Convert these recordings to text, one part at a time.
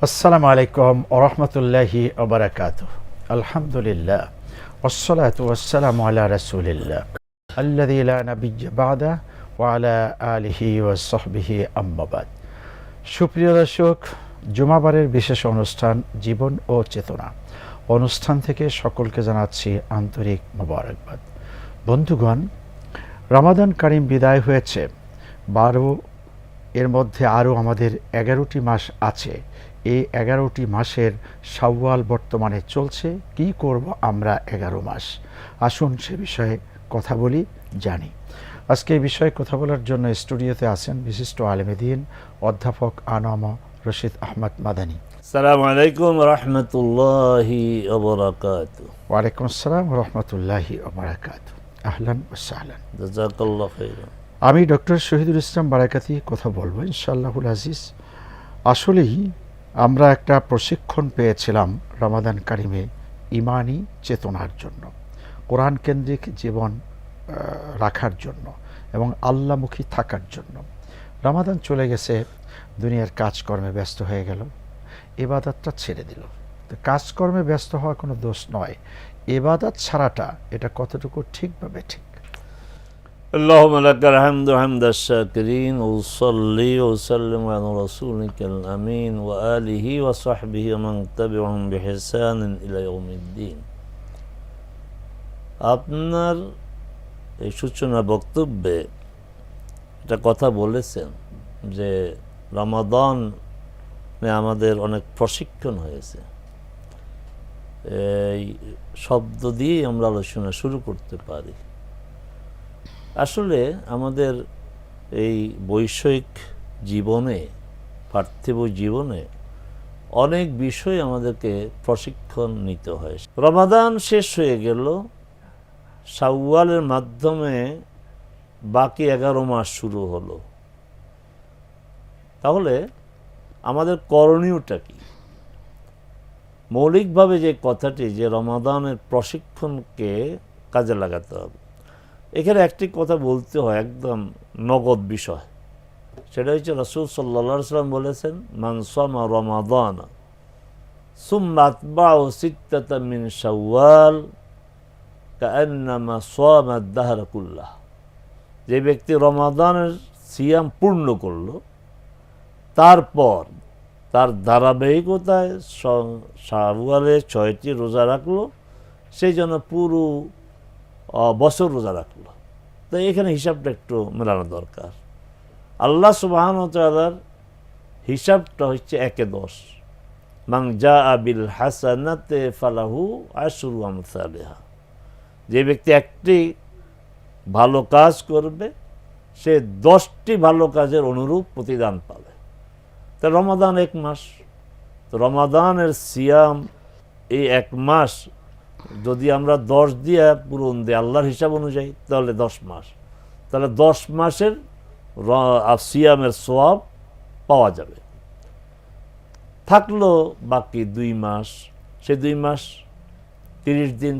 আসসালামু আলাইকুম ওয়া রাহমাতুল্লাহি ওয়া বারাকাতুহু। আলহামদুলিল্লাহ ওয়াসসালাতু ওয়াসসালামু আলা রাসূলিল্লাহ আল্লাযী লা নাবিয়্যা বা'দা ওয়া আলা আলিহি ওয়া সাহবিহি আম্মা বাদ। সুপ্রিয় দর্শক, জুমাবারের বিশেষ অনুষ্ঠান জীবন ও চেতনা অনুষ্ঠান থেকে সকলকে জানাচ্ছি আন্তরিক মোবারকবাদ। বন্ধুগণ, রমাদান কারিম বিদায় হয়েছে 12, এর মধ্যে আরও আমাদের 11টি মাস আছে। এই 11টি মাসের শাওয়াল বর্তমানে চলছে। কি করব আমরা 11 মাস? আসুন সে বিষয়ে কথা বলি, জানি। আজকে এই বিষয়ে কথা বলার জন্য স্টুডিওতে আছেন বিশিষ্ট আলেমে দ্বীন অধ্যাপক আনামা রশিদ আহমদ মাদানী। আসসালামু আলাইকুম রহমতুল্লাহি ওয়া বারাকাতুহু। ওয়ালাইকুম আসসালাম রহমতুল্লাহি ওয়া বারাকাতুহু। আহলান ওয়া সাহলান। জাযাকাল্লাহু খাইরান। আমি ডক্টর শহীদুল ইসলাম বারাকাতি কথা বলবো ইনশাআল্লাহুল আজিজ। আসলেই আমরা একটা প্রশিক্ষণ পেয়েছিলাম রমাদান কারিমে ইমানি চেতনার জন্য, কোরআন কেন্দ্রিক জীবন রাখার জন্য এবং আল্লাহমুখী থাকার জন্য। রমাদান চলে গেছে, দুনিয়ার কাজকর্মে ব্যস্ত হয়ে গেল, ইবাদতটা ছেড়ে দিল। তো কাজকর্মে ব্যস্ত হওয়া কোনো দোষ নয়, ইবাদত ছাড়াটা এটা কতটুকু ঠিকভাবে ঠিক। আল্লাহুম্মা লাকাল হামদু হামদাশ শাকিরিন ওয়া সাল্লি ওয়া সাল্লিম আলা রাসূলিকাল আমিন ওয়া আলিহি ওয়া সাহবিহি ওয়া মান তাবি'আহুম বিইহসানিন ইলা ইয়াউমিদ্দিন। আপনার এই সূচনা বক্তব্যে একটা কথা বলেছেন যে রমাদানে আমাদের অনেক প্রশিক্ষণ হয়েছে। এই শব্দ দিয়ে আমরা আলোচনা শুরু করতে পারি। আসলে আমাদের এই বৈষয়িক জীবনে, পার্থিব জীবনে অনেক বিষয় আমাদেরকে প্রশিক্ষণ নিতে হয়। রমাদান শেষ হয়ে গেল, শাওয়ালের মাধ্যমে বাকি 11 মাস শুরু হলো। তাহলে আমাদের করণীয়টা কি? মৌলিকভাবে যে কথাটি, যে রমাদানের প্রশিক্ষণকে কাজে লাগাতে হবে, এখানে একটি কথা বলতে হয়, একদম নগদ বিষয়। সেটা হচ্ছে রাসূল সাল্লাল্লাহু আলাইহি ওয়াসাল্লাম বলেছেন, মান সামা রমাদান সুম্মা আতবা'ু সিত্তাতাম মিন শাওয়াল কাআন্নামা সামা আদ-দাহর কুল্লাহ। যে ব্যক্তি রমাদানের সিয়াম পূর্ণ করলো, তারপর তার ধারাবাহিকতায় শাওয়ালে 6টি রোজা রাখলো, সেই জন্য পুরো বছর রোজা রাখলো। তো এখানে হিসাবটা একটু মেলানো দরকার। আল্লাহ সুবহানাহু ওয়া তাআলার হিসাবটা হচ্ছে 1-10। মান জাআ বিল হাসানাতি ফালাহু আশরু আমসালিহা। যে ব্যক্তি একটি ভালো কাজ করবে, সে 10টি ভালো কাজের অনুরূপ প্রতিদান পাবে। তো রমাদান 1 মাস, তো রমাদানের সিয়াম এই 1 মাস যদি আমরা 10 দিয়ে পূরণ দিই আল্লাহর হিসাব অনুযায়ী, তাহলে 10 মাস। তাহলে 10 মাসের সিয়ামের সওয়াব পাওয়া যাবে। থাকলো বাকি 2 মাস। সে 2 মাস 30 দিন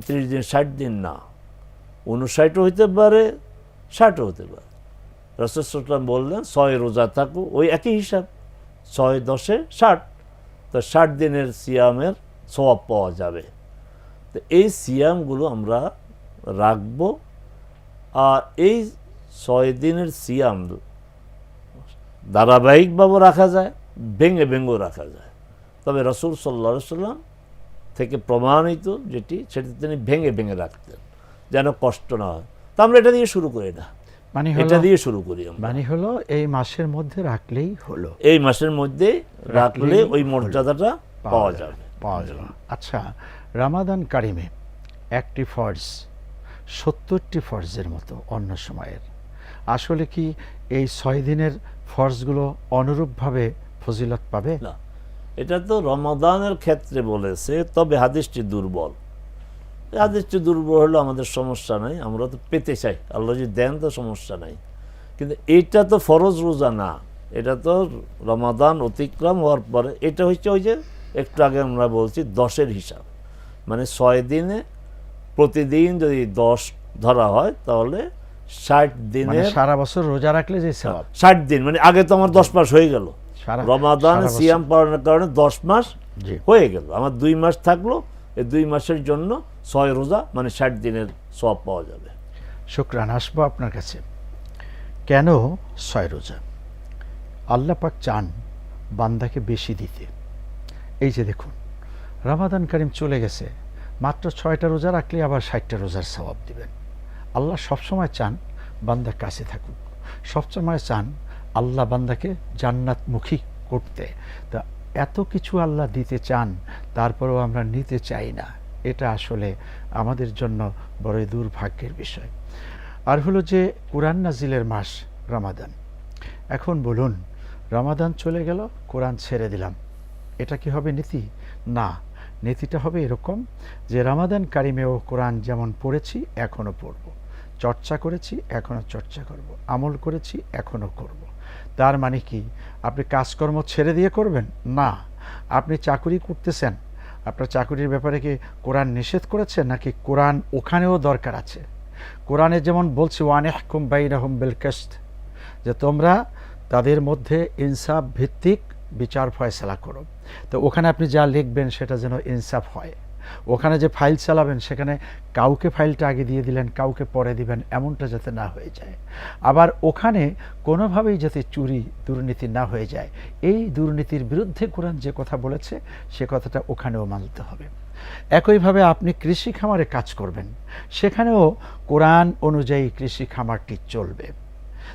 60 দিন না, 59 হইতে পারে, 60 হতে পারে। রাসূল সাল্লাল্লাহু আলাইহি ওয়াসাল্লাম বললেন 6 রোজা থাকো, ওই একই হিসাব, 6 10 60। তো 60 দিনের সিয়ামের সওয়াব পাওয়া যাবে। তো এই সিয়ামগুলো আমরা রাখব। আর এই 6 দিনের সিয়াম ধারাবাহিকভাবে রাখা যায়, ভেঙে ভেঙেও রাখা যায়। তবে রাসূল সাল্লাল্লাহু আলাইহি ওয়াসাল্লাম থেকে প্রমাণিত যেটি, সেটি তিনি ভেঙে ভেঙে রাখতেন যেন কষ্ট না হয়। তো আমরা এটা দিয়ে শুরু করি না, এটা দিয়ে শুরু করি। মানে হলো এই মাসের মধ্যে রাখলেই হলো, এই মাসের মধ্যে রাখলে ওই মর্যাদাটা পাওয়া যাবে। আচ্ছা, রমাদান কারিমে একটি ফরজ 70টি ফরজের মতো অন্য সময়ের। আসলে কি এই 6 দিনের ফরজগুলো অনুরূপভাবে ফজিলত পাবে? না, এটা তো রমাদানের ক্ষেত্রে বলেছে, তবে হাদিসটি দুর্বল। হাদিসটি দুর্বল হলো আমাদের সমস্যা নাই, আমরা তো পেতে চাই, আল্লাহ যদি দেন তো সমস্যা নাই। কিন্তু এটা তো ফরজ রোজা না, এটা তো রমাদান অতিক্রম হওয়ার পরে। এটা হচ্ছে ওই যে একটু আগে আমরা বলছি 10-এর হিসাব, মানে 6 দিনে প্রতিদিন যদি 10 ধরা হয়, তাহলে 60 দিনে সারা বছর রোজা রাখলে যে সওয়াব, 60 দিন, মানে আগে তো আমার 10 মাস হয়ে গেল, রমাদানে সারা সিয়াম পালনের কারণে 10 মাস জি হয়ে গেল, আমার 2 মাস থাকলো, এই 2 মাসের জন্য 6 রোজা মানে 60 দিনের সওয়াব পাওয়া যাবে। শুকরান। আসবো আপনার কাছে, কেন 6 রোজা? আল্লাহ পাক চান বান্দাকে বেশি দিতে। এই যে দেখুন, রমাদান কারিম চলে গেছে, মাত্র 6টা রোজা রাখলে আবার 60টা রোজার সওয়াব দিবেন। আল্লাহ সবসময় চান বান্দা কাছে থাকুক, সবসময় চান আল্লাহ বান্দাকে জান্নাতমুখী করতে। তা এত কিছু আল্লাহ দিতে চান, তারপরেও আমরা নিতে চাই না, এটা আসলে আমাদের জন্য বড়ই দুর্ভাগ্যের বিষয়। আর হলো যে কোরআন নাজিলের মাস রমাদান। এখন বলুন, রমাদান চলে গেল, কোরআন ছেড়ে দিলাম, এটা কি হবে নীতি? না, নীতিটা হবে এরকম যে রমাদান কারিমেও কোরআন যেমন পড়েছি এখনও পড়ব, চর্চা করেছি এখনও চর্চা করব, আমল করেছি এখনও করব। তার মানে কি আপনি কাজকর্ম ছেড়ে দিয়ে করবেন? না। আপনি চাকুরি করতেছেন, আপনার চাকুরির ব্যাপারে কি কোরআন নিষেধ করেছে, নাকি কোরআন ওখানেও দরকার আছে? কোরআনে যেমন বলছে ওয়ানিহকুম বাইনাহুম বিল কিসত, যে তোমরা তাদের মধ্যে ইনসাফ ভিত্তিক বিচার ফয়সালা করো। তো ওখানে আপনি যা লিখবেন সেটা যেন ইনসাফ হয়। ওখানে যে ফাইল চালাবেন সেখানে কাউকে ফাইলটা আগে দিয়ে দিলেন, কাউকে পরে দিবেন, এমনটা যাতে না হয়ে যায়। আবার ওখানে কোনোভাবেই যাতে চুরি দুর্নীতি না হয়ে যায়, এই দুর্নীতির বিরুদ্ধে কোরআন যে কথা বলেছে সে কথাটা ওখানেও মানতে হবে। একইভাবে আপনি কৃষি খামারে কাজ করবেন, সেখানেও কোরআন অনুযায়ী কৃষি খামারটি চলবে।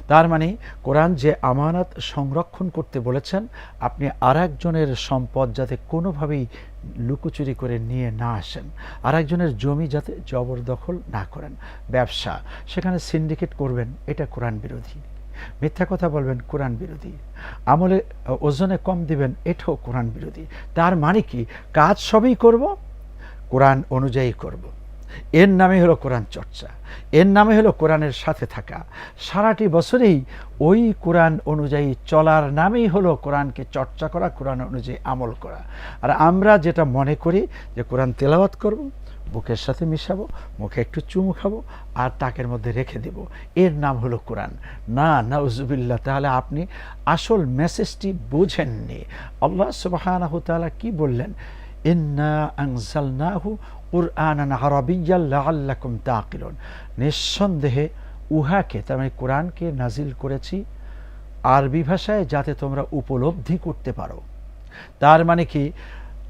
তার মানে কোরআন যে আমানত সংরক্ষণ করতে বলেছেন, আপনি আরেকজনের সম্পদ যাতে কোনোভাবেই লুকোচুরি করে নিয়ে না আসেন, আরেকজনের জমি যাতে জবরদখল না করেন। ব্যবসা, সেখানে সিন্ডিকেট করবেন, এটা কোরআন বিরোধী। মিথ্যা কথা বলবেন, কোরআন বিরোধী। আমলে ওজনে কম দিবেন, এটাও কোরআন বিরোধী। তার মানে কি, কাজ সবই করব, কোরআন অনুযায়ী করব। এর নামে হলো কোরআন চর্চা, এর নামে হলো কোরআনের সাথে থাকা। সারাটি বছরেই ওই কোরআন অনুযায়ী চলার নামেই হলো কোরআনকে চর্চা করা, কোরআন অনুযায়ী আমল করা। আর আমরা যেটা মনে করি যে কোরআন তেলাওয়াত করব, বুকের সাথে মিশাবো, মুখে একটু চুমু খাবো আর তাকের মধ্যে রেখে দেব, এর নাম হলো কোরআন। না, নাউজুবিল্লাহ, তাহলে আপনি আসল মেসেজটি বুঝেননি। আল্লাহ সুবহানাহু ওয়া তাআলা কি বললেন? ইন্না আনজালনাহু কুরআনান আরাবিয়্যান লাআল্লাকুম তাকিলুন। নিঃসন্দেহে উহাকে, তার মানে কোরআনকে নাজিল করেছি আরবি ভাষায়, যাতে তোমরা উপলব্ধি করতে পারো। তার মানে কি,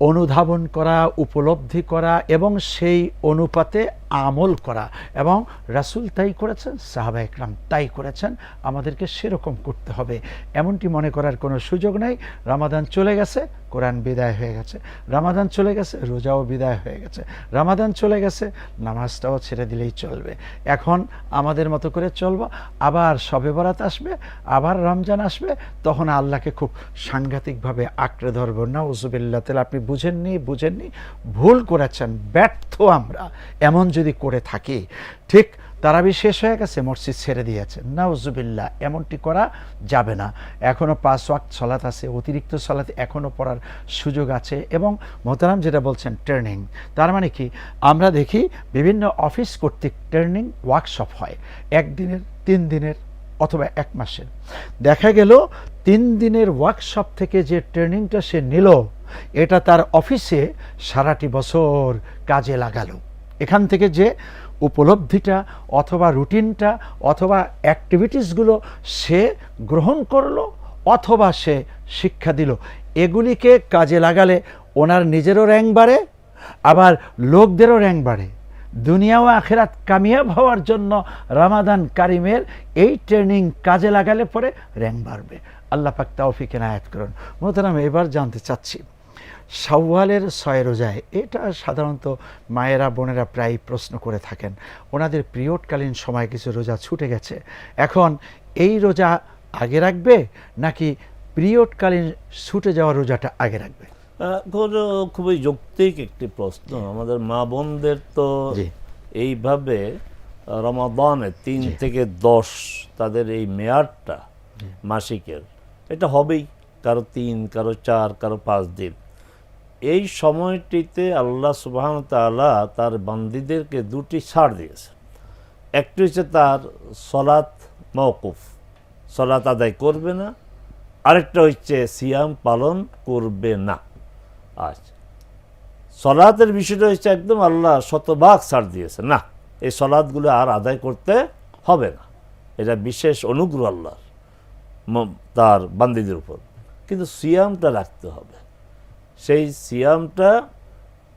অনুধাবন করা, উপলব্ধি করা এবং সেই অনুপাতে আমল করা। এবং রাসূল তাই করেছেন, সাহাবা একরাম তাই করেছেন, আমাদেরকে সেরকম করতে হবে। এমনটি মনে করার কোনো সুযোগ নাই। রমাদান চলে গেছে, কোরআন বিদায় হয়ে গেছে। রমাদান চলে গেছে, রোজাও বিদায় হয়ে গেছে। রমাদান চলে গেছে, নামাজটাও ছেড়ে দিলেই চলবে। এখন আমাদের মতো করে চলবো। আবার শবে বরাত আসবে, আবার রমজান আসবে, তখন আল্লাহকে খুব সাংঘাতিকভাবে আঁকড়ে ধরবো। নাউজুবিল্লাহ, তাহলে আপনি বুঝেননি, ভুল করেছেন, ব্যর্থ আমরা এমন যদি করে থাকি। ঠিক তারাবি শেষ হয়ে গেছে, মসজিদ ছেড়ে দিয়েছে, নাউজুবিল্লাহ, এমনটি করা যাবে না। এখনও 5 ওয়াক্ত সালাত আছে, অতিরিক্ত সালাত এখনও পড়ার সুযোগ আছে। এবং মোহতারাম যেটা বলছেন ট্রেনিং, তার মানে কি, আমরা দেখি বিভিন্ন অফিস কর্তৃক ট্রেনিং ওয়ার্কশপ হয়, 1 দিনের, 3 দিনের অথবা 1 মাসের। দেখা গেল 3 দিনের ওয়ার্কশপ থেকে যে ট্রেনিংটা সে নিল, এটা তার অফিসে সারাটি বছর কাজে লাগালো। এখান থেকে যে উপলব্ধিটা অথবা রুটিনটা অথবা অ্যাক্টিভিটিসগুলো সে গ্রহণ করলো অথবা সে শিক্ষা দিল, এগুলিকে কাজে লাগালে ওনার নিজেরও র্যাঙ্ক বাড়ে, আবার লোকদেরও র্যাঙ্ক বাড়ে। দুনিয়া ও আখিরাত কামিয়াব হওয়ার জন্য রমাদান কারিমের এই ট্রেনিং কাজে লাগালে পরে র্যাঙ্ক বাড়বে। আল্লাহ পাক তৌফিক এনায়েত করুন। মোহতারাম, এবার জানতে চাচ্ছি শাওয়ালের 6 রোজায়, এটা সাধারণত মায়েরা বোনেরা প্রায় প্রশ্ন করে থাকেন, ওনাদের পিরিয়ডকালীন সময় কিছু রোজা ছুটে গেছে, এখন এই রোজা আগে রাখবে নাকি পিরিয়ডকালীন ছুটে যাওয়া রোজাটা আগে রাখবে? খুবই যৌক্তিক একটি প্রশ্ন। আমাদের মা বোনদের তো এইভাবে রমাদানে 3 থেকে 10 তাদের এই মেয়াদটা মাসিকের, এটা হবেই, কারো 3, কারো 4, কারো 5 দিন। এই সময়টিতে আল্লাহ সুবহানাহু ওয়া তাআলা তার বান্দীদেরকে 2টি ছাড় দিয়েছে। একটি হচ্ছে তার সলাত মওকুফ, সলাত আদায় করবে না, আরেকটা হচ্ছে সিয়াম পালন করবে না। আচ্ছা, সলাতের বিষয়টা হচ্ছে একদম আল্লাহ শতভাগ ছাড় দিয়েছে, না এই সলাৎগুলো আর আদায় করতে হবে না, এটা বিশেষ অনুগ্রহ আল্লাহর তার বান্দীদের উপর। কিন্তু সিয়ামটা রাখতে হবে, সেই সিয়ামটা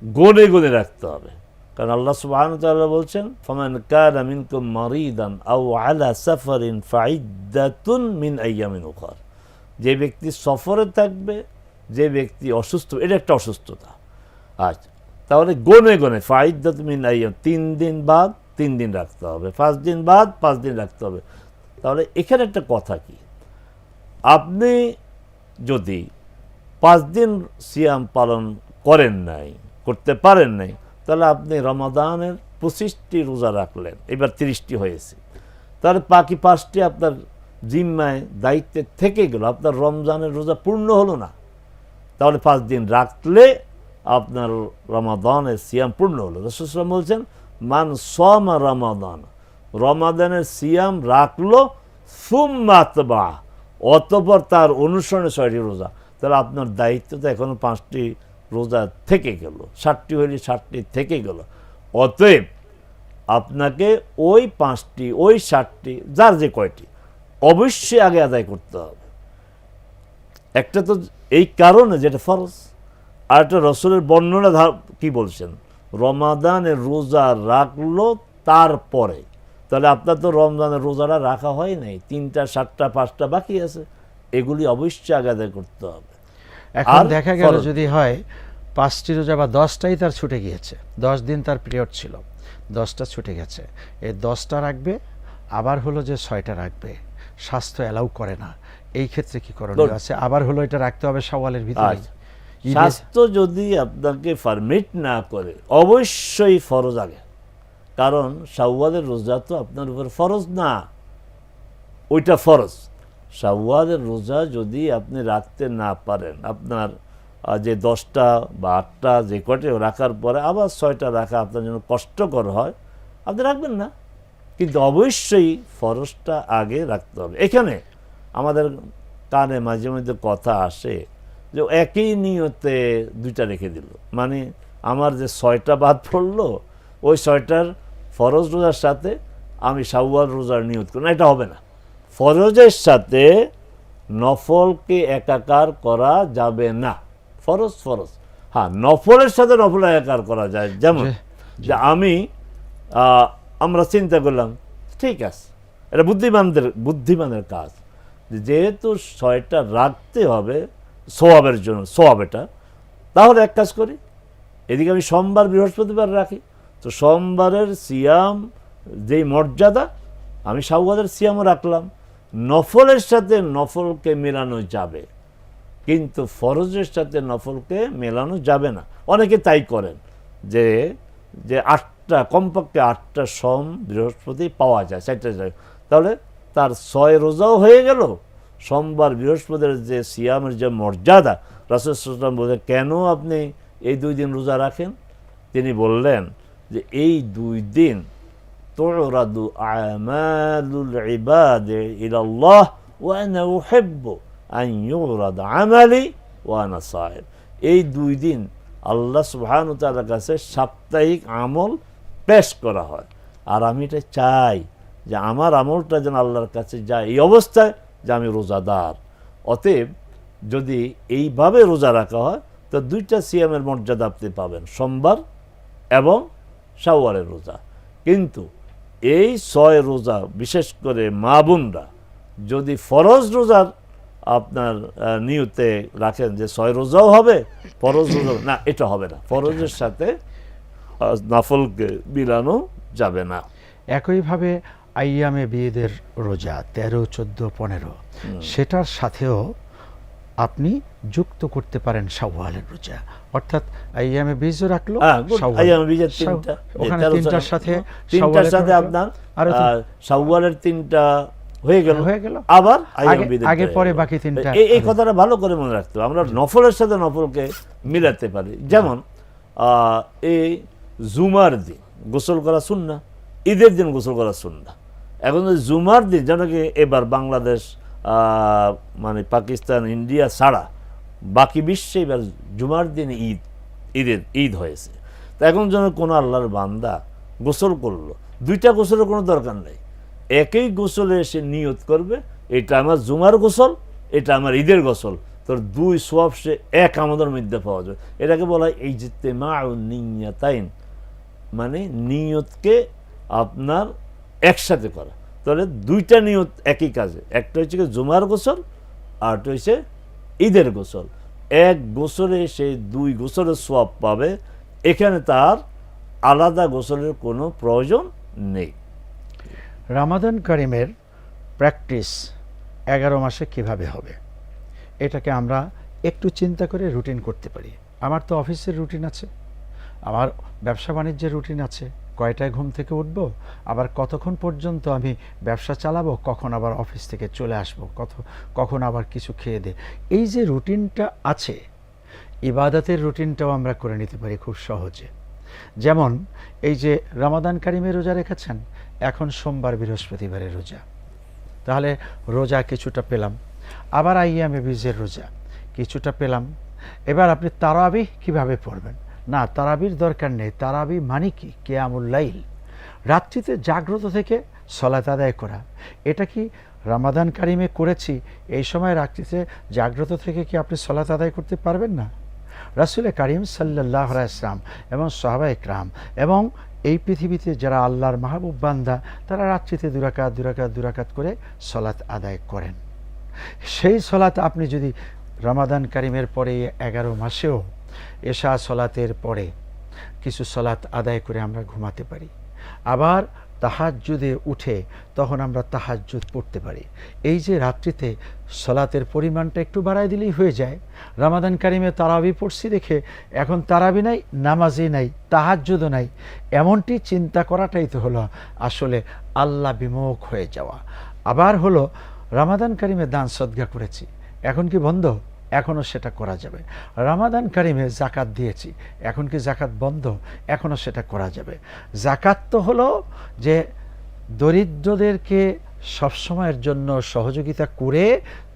গনে গনে রাখতে হবে। কারণ আল্লাহ সুবহানাহু ওয়া তাআলা বলছেন, ফামান কানা মিনকুম মারিদান আও আলা সাফারিন ফাইদ্দাতুন মিন আইয়ামিন উখর। যে ব্যক্তি সফরে থাকবে, যে ব্যক্তি অসুস্থ, এটা একটা অসুস্থতা। আচ্ছা, তাহলে গনে গনে ফাইদ্দাতুন মিন আইয়াম, 3 দিন বাদ 3 দিন রাখতে হবে, 5 দিন বাদ 5 দিন রাখতে হবে। তাহলে এখানে একটা কথা কি, আপনি যদি 5 দিন সিয়াম পালন করেন নাই, করতে পারেন নাই, তাহলে আপনি রমাদানের 25টি রোজা রাখলেন, এবার 30টি হয়েছে, তাহলে বাকি 5টি আপনার জিম্মায় দায়িত্বে থেকে গেল, আপনার রমজানের রোজা পূর্ণ হলো না। তাহলে 5 দিন রাখলে আপনার রমাদানের সিয়াম পূর্ণ হলো। রাসূল সাল্লাল্লাহু আলাইহি ওয়াসাল্লাম বলছেন, মান সামা রমাদান, রমাদানের সিয়াম রাখলো, সুম্মা আতবা, অতঃপর তার অনুসরণে 6টি রোজা, তাহলে আপনার দায়িত্ব তো এখনো 5টি রোজা থেকে গেল, 60টি হইলে 60টি থেকে গেল। অতএব আপনাকে ওই 5টি, ওই 60টি, যার যে কয়টি, অবশ্যই আগে আদায় করতে হবে। একটা তো এই কারণে যেটা ফরজ, আর একটা রসুলের বর্ণনা কি বলছেন, রমাদানের রোজা রাখলো তারপরে, তাহলে আপনার তো রমজানের রোজাটা রাখা হয় নাই, 3টা 7টা 5টা বাকি আছে, এগুলি অবশ্যই আগে আদায় করতে হবে। এখন দেখা গেল যদি হয় 5টি রোজা বা 10টাই তার ছুটে গিয়েছে, 10 দিন তার পিরিয়ড ছিল, 10টা ছুটে গেছে, এই 10টা রাখবে, আবার হলো যে 6টা রাখবে, স্বাস্থ্য অ্যালাউ করে না, এই ক্ষেত্রে কি করণীয় আছে? আবার হলো এটা রাখতে হবে শাওয়ালের ভিতরে। স্বাস্থ্য যদি আপনাকে পারমিট না করে, অবশ্যই ফরজ আগে, কারণ শাওয়ালের রোজা তো আপনার উপর ফরজ না, ওইটা ফরজ। শাওয়ালের রোজা যদি আপনি রাখতে না পারেন, আপনার যে 10টা বা 8টা যে কটে রাখার পরে আবার 6টা রাখা আপনার জন্য কষ্টকর হয়, আপনি রাখবেন না, কিন্তু অবশ্যই ফরজটা আগে রাখতে হবে। এখানে আমাদের কানে মাঝে মধ্যে কথা আসে যে একই নিয়তে 2টা রেখে দিল, মানে আমার যে 6টা বাদ পড়লো, ওই 6টার ফরজ রোজার সাথে আমি শাওয়াল রোজার নিয়ত করি না, এটা হবে না। ফরজের সাথে নফলকে একাকার করা যাবে না, ফরজ ফরজ, হ্যাঁ নফলের সাথে নফল একাকার করা যায়। যেমন যে আমরা চিন্তা করলাম, ঠিক আছে, এটা বুদ্ধিমানের কাজ, যেহেতু 6টা রাখতে হবে সোয়াবের জন্য, সোয়াব এটা, তাহলে এক কাজ করি, এদিকে আমি সোমবার বৃহস্পতিবার রাখি, তো সোমবারের সিয়াম যেই মর্যাদা, আমি শাওয়ালের সিয়ামও রাখলাম, নফলের সাথে নফলকে মেলানো যাবে, কিন্তু ফরজের সাথে নফলকে মেলানো যাবে না। অনেকে তাই করেন যে 8টা, কমপক্ষে 8টা সোম বৃহস্পতি পাওয়া যায়, 4টা যায়, তাহলে তার 6 রোজাও হয়ে গেল। সোমবার বৃহস্পতির যে সিয়ামের যে মর্যাদা, রাসূল সাল্লাল্লাহু আলাইহি ওয়াসাল্লাম বলে, কেন আপনি এই 2 দিন রোজা রাখেন? তিনি বললেন যে এই 2 দিন তুরাদু আমালুল ইবাদি ইলাল্লাহ ওয়া আনা উহিব্বু আন ইউরাদ আমালি ওয়া আনা সাইম। এই 2 দিন আল্লাহ সুবহানাহু ওয়া তাআলার কাছে সাপ্তাহিক আমল পেশ করা হয়, আর আমি এটা চাই যে আমার আমলটা যেন আল্লাহর কাছে যায় এই অবস্থায় যে আমি রোজাদার। অতএব যদি এইভাবে রোজা রাখা হয়, তো 2টা সিয়ামের মর্যাদা আপনি পাবেন, সোমবার এবং শাওয়ালের রোজা। কিন্তু এই 6 রোজা, বিশেষ করে মা বোনরা যদি ফরজ রোজার আপনার নিয়তে রাখেন যে 6 রোজাও হবে, ফরজ রোজা না, এটা হবে না, ফরজের সাথে নফলকে মিলানো যাবে না। একইভাবে আইয়ামে বিয়েদের রোজা 13, 14, 15, সেটার সাথেও আপনি যুক্ত করতে পারেন শাওয়ালের রোজা, অর্থাৎ আইয়ামে বীজও রাখলো, আইয়ামে বীজের 3টা, ওখানে 3টার সাথে আপনার শাওয়ালের 3টা হয়ে গেল, আবার আগে পরে বাকি 3টা। এই কথাটা ভালো করে মনে রাখতে হবে, আমরা নফলের সাথে নফলকে মিলাতে পারি। যেমন এই জুমার দিন গোসল করা সুন্নাহ, ঈদের দিন গোসল করা সুন্নাহ। এখন জুমার দিন, যেন কি এবার বাংলাদেশ মানে পাকিস্তান ইন্ডিয়া ছাড়া বাকি বিশ্বে এবার জুমার দিনে ঈদ হয়েছে। তা এখন যেন কোনো আল্লাহর বান্দা গোসল করলো, দুইটা গোসলের কোনো দরকার নেই, একই গোসলে এসে নিয়ত করবে এটা আমার জুমার গোসল, এটা আমার ঈদের গোসল, তোর দুই সওয়াব সে এক আমাদের মধ্যে পাওয়া যায়। এটাকে বলা হয় ইজতিমাউন নিয়াতাইন, মানে নিয়তকে আপনার একসাথে করা। তাহলে দুইটা নিয়ত একই কাজে, একটা হচ্ছে জুমার গোসল আর একটা হচ্ছে ঈদের গোসল, এক গোসলে সে দুই গোসলের সওয়াব পাবে, এখানে তার আলাদা গোসলের কোনো প্রয়োজন নেই। রামাদান কারিমের প্র্যাকটিস 11 মাসে কিভাবে হবে এটাকে আমরা একটু চিন্তা করে রুটিন করতে পারি। আমার তো অফিসের রুটিন আছে, আমার ব্যবসা বাণিজ্যের রুটিন আছে, কয়টায় ঘুম থেকে উঠব, আবার কতক্ষণ পর্যন্ত আমি ব্যবসা চালাবো, কখন আবার অফিস থেকে চলে আসবো, কখন আবার কিছু খেয়ে দে। এই যে রুটিনটা আছে, ইবাদতের রুটিনটাও আমরা করে নিতে পারি খুব সহজে। যেমন এই যে রমাদান কারিমে রোজা রেখেছেন, এখন সোমবার বৃহস্পতিবারের রোজা, তাহলে রোজা কিছুটা পেলাম, আবার আইয়ামে বীজের রোজা কিছুটা পেলাম। এবার আপনি তারাবি কিভাবে পড়বেন? না, তারাবির দরকার নেই। তারাবি মানে কি? কিয়ামুল লাইল, রাত্রিতে জাগ্রত থেকে সলাত আদায় করা। এটা কি রমাদান কারিমে করেছি, এই সময় রাত্রিতে জাগ্রত থেকে কি আপনি সলাত আদায় করতে পারবেন না? রাসূল কারীম সাল্লাল্লাহু আলাইহি ওয়াসাল্লাম এবং সাহাবায়ে কেরাম এবং এই পৃথিবীতে যারা আল্লাহর মাহবুব বান্দা, তারা রাত্রিতে দুরাকাত করে সলাত আদায় করেন। সেই সলাত আপনি যদি রমাদান কারিমের পরে 11 মাসেও এশা সলাতের পরে কিছু সলাত আদায় করে আমরা ঘুমাতে পারি, আবার তাহাজ্জুদে উঠে তখন আমরা তাহাজ্জুদ পড়তে পারি। এই যে রাত্রিতে সলাতের পরিমাণটা একটু বাড়ায় দিলেই হয়ে যায়। রমাদান কারিমে তারাবি পড়ছি দেখে এখন তারাবি নাই, নামাজই নাই, তাহাজ্জুদও নাই, এমনটি চিন্তা করাটাই তো হলো আসলে আল্লাহ বিমুখ হয়ে যাওয়া। আবার হলো রমাদান কারিমে দান সদকা করেছি, এখন কি বন্ধ? এখনও সেটা করা যাবে। রমাদান কারিমে জাকাত দিয়েছি, এখন কি জাকাত বন্ধ? এখনও সেটা করা যাবে। জাকাত তো হলো যে দরিদ্রদেরকে সবসময়ের জন্য সহযোগিতা করে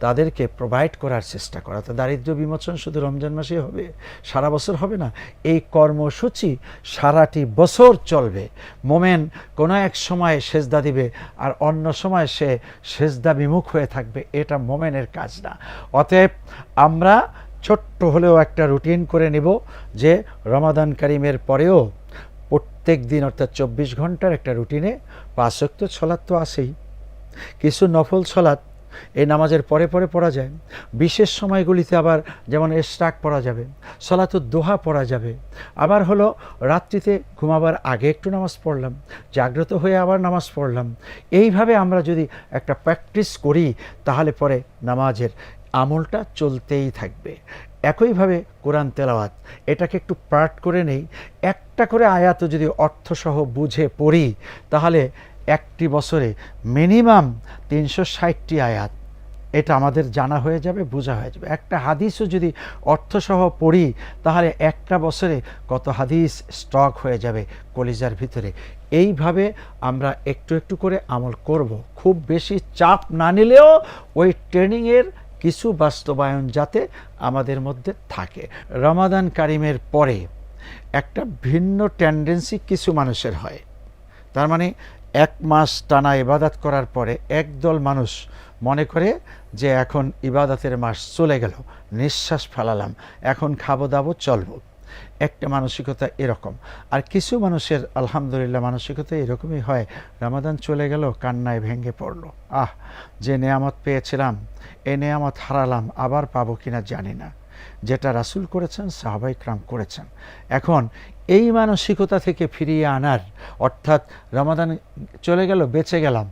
তাদেরকে প্রোভাইড করার চেষ্টা করা। তো দারিদ্র্য বিমোচন শুধু রমজান মাসে হবে, সারা বছর হবে না। এই কর্মসূচি সারাটি বছর চলবে। মোমেন কোনো এক সময় সেজদা দিবে আর অন্য সময় সে সেজদা বিমুখ হয়ে থাকবে, এটা মোমেনের কাজ না। অতএব আমরা ছোট্ট হলেও একটা রুটিন করে নেব যে রমাদান কারিমের পরেও প্রত্যেক দিন অর্থাৎ 24 ঘন্টার একটা রুটিনে 5 ওয়াক্ত সালাত তো আছেই, কিছু নফল সালাত এই নামাজের পরে পরে পড়া যায়। বিশেষ সময়গুলিতে আবার যেমন ইশরাক পড়া যাবে, সালাতুদ দোহা পড়া যাবে। আবার হলো রাত্রিতে ঘুমাবার আগে একটু নামাজ পড়লাম, জাগ্রত হয়ে আবার নামাজ পড়লাম। এইভাবে আমরা যদি একটা প্র্যাকটিস করি তাহলে পরে নামাজের আমলটা চলতেই থাকবে। একইভাবে কোরআন তেলাওয়াত, এটাকে একটু পাঠ করে নেই, একটা করে আয়াত যদি অর্থসহ বুঝে পড়ি তাহলে একটি বছরে মিনিমাম 360টি আয়াত, এটা আমাদের জানা হয়ে যাবে, বোঝা হয়ে যাবে। একটা হাদিসও যদি অর্থসহ পড়ি তাহলে একটা বছরে কত হাদিস স্টক হয়ে যাবে কলিজার ভিতরে। এইভাবে আমরা একটু একটু করে আমল করব, খুব বেশি চাপ না নিলেও ওই ট্রেনিংয়ের কিছু বাস্তবায়ন যাতে আমাদের মধ্যে থাকে। রমাদান কারিমের পরে একটা ভিন্ন টেন্ডেন্সি কিছু মানুষের হয়, তার মানে 1 মাস টানা ইবাদত করার পরে একদল মানুষ মনে করে যে এখন ইবাদতের মাস চলে গেল, নিঃশ্বাস ফেলালাম, এখন খাবো দাবো চলবো। একটা মানসিকতা এরকম। আর কিছু মানুষের আলহামদুলিল্লাহ মানসিকতা এরকমই হয়, রমাদান চলে গেল কান্নায় ভেঙে পড়লো, যে নেয়ামত পেয়েছিলাম এই নেয়ামত হারালাম, আবার পাবো কিনা জানি না। যেটা রাসূল করেছেন, সাহাবায়ে কেরাম করেছেন। এখন এই মানসিকতা থেকে ফিরিয়ে আনার, অর্থাৎ রমাদান চলে গেল বেঁচে গেলাম,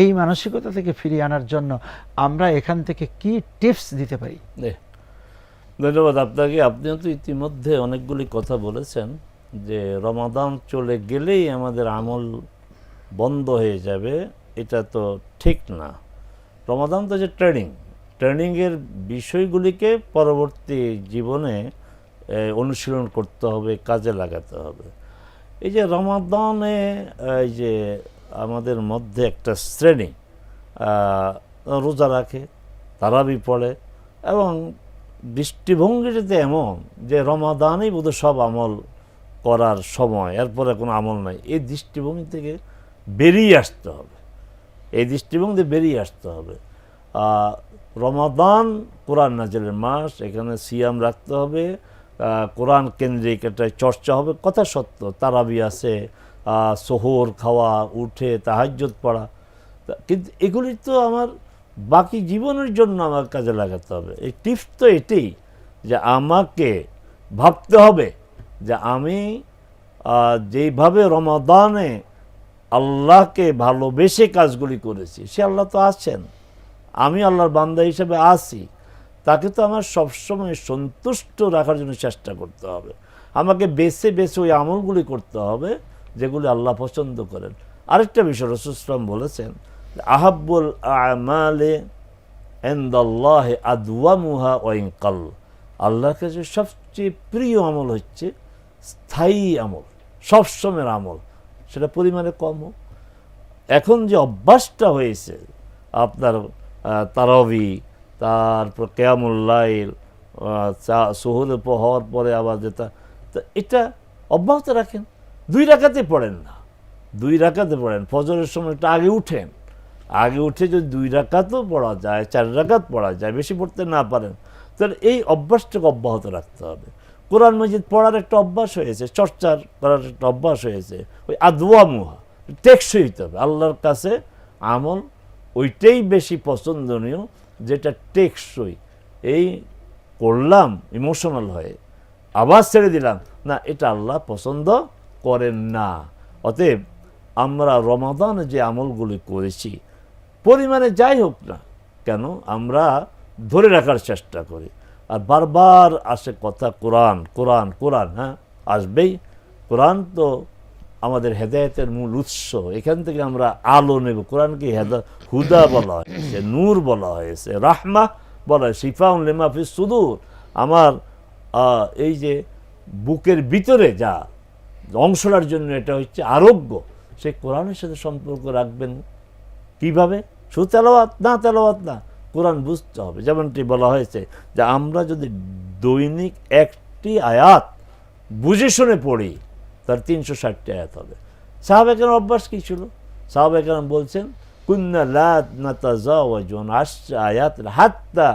এই মানসিকতা থেকে ফিরিয়ে আনার জন্য আমরা এখান থেকে কি টিপস দিতে পারি? ধন্যবাদ আপনাকে। আপনিও তো ইতিমধ্যে অনেকগুলি কথা বলেছেন যে রমাদান চলে গেলেই আমাদের আমল বন্ধ হয়ে যাবে, এটা তো ঠিক না। রমাদান তো যে ট্রেনিংয়ের বিষয়গুলিকে পরবর্তী জীবনে অনুশীলন করতে হবে, কাজে লাগাতে হবে। এই যে রমাদানে এই যে আমাদের মধ্যে একটা শ্রেণী রোজা রাখে, তারাবি পড়ে, এবং দৃষ্টিভঙ্গিটাতে এমন যে রমাদানই বোধহয় সব আমল করার সময়, এরপরে কোনো আমল নাই। এই দৃষ্টিভঙ্গি থেকে বেরিয়ে আসতে হবে, এই দৃষ্টিভঙ্গি বেরিয়ে আসতে হবে। রমাদান কোরআন নাজিলের মাস, এখানে সিয়াম রাখতে হবে, কোরআন কেন্দ্রিক একটা চর্চা হবে। কথা সত্য, তারাবি আছে, সহর খাওয়া, উঠে তাহাজ্জুদ পড়া, কিন্তু এগুলি তো আমার বাকি জীবনের জন্য আমার কাজে লাগাতে হবে। এই টিপস তো এটাই যে আমাকে ভাবতে হবে যে আমি যেইভাবে রমাদানে আল্লাহকে ভালোবেসে কাজগুলি করেছি, সে আল্লাহ তো আছেন, আমি আল্লাহর বান্দা হিসেবে আছি, তাকে তো আমার সবসময় সন্তুষ্ট রাখার জন্য চেষ্টা করতে হবে। আমাকে বেছে বেছে ওই আমলগুলি করতে হবে যেগুলি আল্লাহ পছন্দ করেন। আরেকটা বিষয় রাসূল সাল্লাল্লাহু আলাইহি ওয়াসাল্লাম বলেছেন, আহাব্বুল আমালে ইনদাল্লাহি আদওয়ামুহা ওয়া ইন কাল, আল্লাহর কাছে সবচেয়ে প্রিয় আমল হচ্ছে স্থায়ী আমল, সবসময়ের আমল, সেটা পরিমাণে কম হোক। এখন যে অভ্যাসটা হয়েছে আপনার তারাবি, তারপর কিয়ামুল লাইল, সুহুর হওয়ার পরে আবার যেটা, তো এটা অব্যাহত রাখেন। 2 রাকাতে পড়েন না, 2 রাকাতে পড়েন, ফজরের সময় একটু আগে উঠেন, আগে উঠে যদি 2 রাকাতও পড়া যায়, 4 রাকাত পড়া যায়, বেশি পড়তে না পারেন, তাহলে এই অভ্যাসটাকে অব্যাহত রাখতে হবে। কোরআন মাজিদ পড়ার একটা অভ্যাস হয়েছে, চর্চার করার একটা অভ্যাস হয়েছে, ওই আদওয়ামুহা টেকসই হইতে হবে। আল্লাহর কাছে আমল ওইটাই বেশি পছন্দনীয় যেটা টেকসই। এই করলাম ইমোশনাল হয়ে আবার ছেড়ে দিলাম না, এটা আল্লাহ পছন্দ করেন না। অতএব আমরা রমাদানে যে আমলগুলি করেছি পরিমাণে যাই হোক না কেন, আমরা ধরে রাখার চেষ্টা করি। আর বারবার আসে কথা কোরআন কোরআন কোরআন, হ্যাঁ আসবেই। কোরআন তো আমাদের হেদায়েতের মূল উৎস, এখান থেকে আমরা আলো নেব। কোরআনকে হুদা বলা হয়েছে, নূর বলা হয়েছে, রাহমা বলা হয়, শিফাউন লিমা ফিস সুদূর। আমার এই যে বুকের ভিতরে যা অংশটার জন্য এটা হচ্ছে আরোগ্য, সেই কোরআনের সাথে সম্পর্ক রাখবেন কিভাবে? শুধু তেলাওয়াত না, তেলাওয়াত না, কোরআন বুঝতে হবে। যেমনটি বলা হয়েছে যে আমরা যদি দৈনিক একটি আয়াত বুঝে শুনে পড়ি তার 360টি আয়াত হবে। সাহাবায়ে কেরাম অভ্যাস কী ছিল? সাহাবায়ে কেরাম বলছেন, কুন্না লা নাতাজাওয়াজু আন 10 আয়াত হাত্তা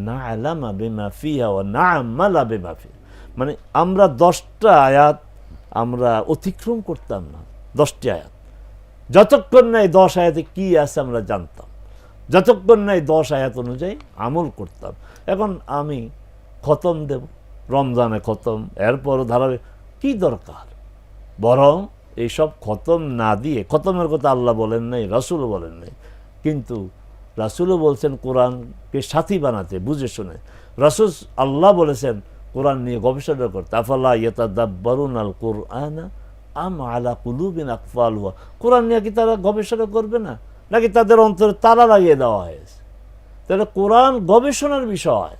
না'লামা বিমা ফিহা ওয়া না'মালা বিমা ফিহা। মানে আমরা 10টা আয়াত আমরা অতিক্রম করতাম না, 10টি আয়াত, যতক্ষণ না এই 10 আয়াতে কী আছে আমরা জানতাম, যতক্ষণ না এই 10 আয়াত অনুযায়ী আমল করতাম। এখন আমি খতম দেব, রমজানে খতম, এরপরও ধারাবাহিক, কী দরকার? বরং এইসব খতম না দিয়ে, খতমের কথা আল্লাহ বলেন নাই, রাসূলও বলেন নাই, কিন্তু রাসূলও বলছেন কোরআনকে সাথী বানাতে বুঝে শুনে। রাসূল আল্লাহ বলেছেন কোরআন নিয়ে গবেষণা করতে, আফালা ইয়াতাদাব্বারুনাল কুরআনা আম আলা কুলুবিন আকফালুহা। কোরআন নিয়ে কি তারা গবেষণা করবে না, নাকি তাদের অন্তরে তালা লাগিয়ে দেওয়া হয়েছে? তাহলে কোরআন গবেষণার বিষয়।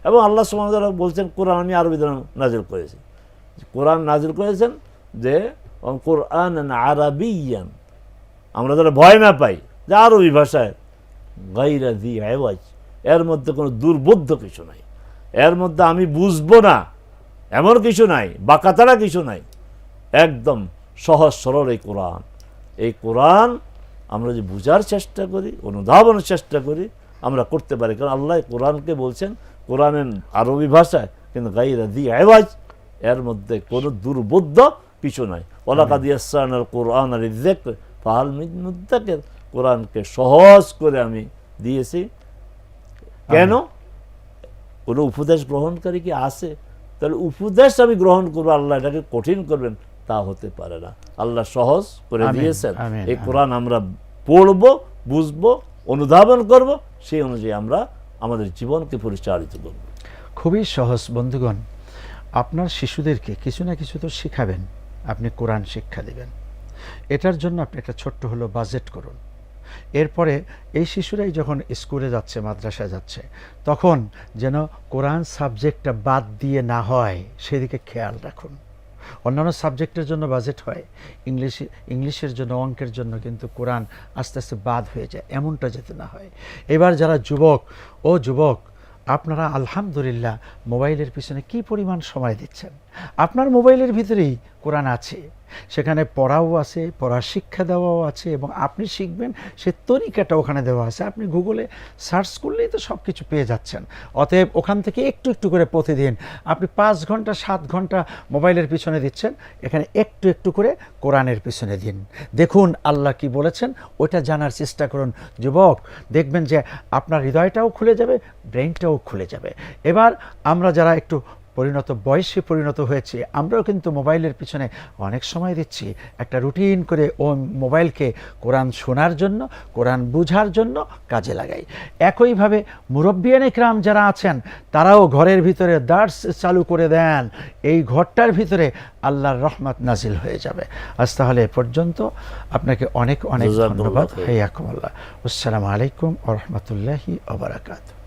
এবং আল্লাহ সুবহানাহু ওয়া তাআলা বলছেন কোরআন আমি আরবি নাজিল করেছি, কোরআন নাজিল করেছেন যে কোরআন আরাবিয়ান, আমরা যারা ভয় না পাই যে আরবি ভাষায়, গায়রা যী ইওয়াজ, এর মধ্যে কোনো দুর্বোধ্য কিছু নাই, এর মধ্যে আমি বুঝবো না এমন কিছু নাই, বাঁকাতাড়া কিছু নাই, একদম সহজ সরল এই কোরআন। এই কোরআন আমরা যে বুঝার চেষ্টা করি, অনুধাবনের চেষ্টা করি, আমরা করতে পারি। কারণ আল্লাহ কোরআনকে বলছেন কোরআনের আরবি ভাষায়, কিন্তু গায়রা যী ইওয়াজ, এর মধ্যে কোনো দুর্বোধ্য কিছু নাই। ওয়ালাকাদ ইয়াসসারনাল কুরআনা লিযিকর ফাহাল মিন মুদ্দাকির, কোরআনকে সহজ করে আমি দিয়েছি। কেন? কোনো উপদেশ গ্রহণকারী কি আছে? তাহলে উপদেশ আমি গ্রহণ করবো, আল্লাহ এটাকে কঠিন করবেন তা হতে পারে না। আল্লাহ সহজ করে দিয়েছেন। এই কোরআন আমরা পড়বো, বুঝবো, অনুধাবন করব, সেই অনুযায়ী আমরা আমাদের জীবনকে পরিচালিত করব। খুবই সহজ। বন্ধুগণ, আপনার শিশুদেরকে কিছু না কিছু তো শিখাবেন, আপনি কোরআন শিক্ষা দেবেন। এটার জন্য আপনি একটা ছোট্ট হলো বাজেট করুন। এরপরে এই শিশুরাই যখন স্কুলে যাচ্ছে, মাদ্রাসায় যাচ্ছে, তখন যেন কোরআন সাবজেক্টটা বাদ দিয়ে না হয় সেদিকে খেয়াল রাখুন। অন্যান্য সাবজেক্টের জন্য বাজেট হয়, ইংলিশের জন্য, অঙ্কের জন্য কিন্তু কোরআন আস্তে আস্তে বাদ হয়ে যায়, এমনটা যাতে না হয়। এবার যারা যুবক, আপনারা আলহামদুলিল্লাহ মোবাইলের পিছনে কি পরিমাণ সময় দিচ্ছেন। আপনার মোবাইলের ভিতরেই কোরআন আছে, সেখানে পড়াও আছে, পড়ার শিক্ষা দেওয়াও আছে, এবং আপনি শিখবেন সে তরিকাটা ওখানে দেওয়া আছে। আপনি গুগলে সার্চ করলেই তো সব কিছু পেয়ে যাচ্ছেন। অতএব ওখান থেকে একটু একটু করে প্রতিদিন আপনি 5 ঘন্টা 7 ঘন্টা মোবাইলের পিছনে দিচ্ছেন, এখানে একটু একটু করে কোরআনের পিছনে দিন। দেখুন আল্লাহ কি বলেছেন, ওটা জানার চেষ্টা করুন যুবক, দেখবেন যে আপনার হৃদয়টাও খুলে যাবে, ব্রেনটাও খুলে যাবে। এবার আমরা যারা একটু বয়সে পরিণত হয়েছে, আমরাও কিন্তু মোবাইলের পিছনে অনেক সময় দিচ্ছি। একটা রুটিন করে ও মোবাইলকে কোরআন শোনার জন্য, কোরআন বুঝার জন্য কাজে লাগাই। একইভাবে মুরব্বিয়ান ইকরাম যারা আছেন, তারাও ঘরের ভিতরে দার্স চালু করে দেন, এই ঘরটার ভিতরে আল্লাহর রহমত নাজিল হয়ে যাবে। আজ তাহলে এ পর্যন্ত, আপনাকে অনেক অনেক ধন্যবাদ। হাইয়াকুমুল্লাহ। আসসালামু আলাইকুম ওয়া রাহমাতুল্লাহি ওয়া বারাকাতুহু।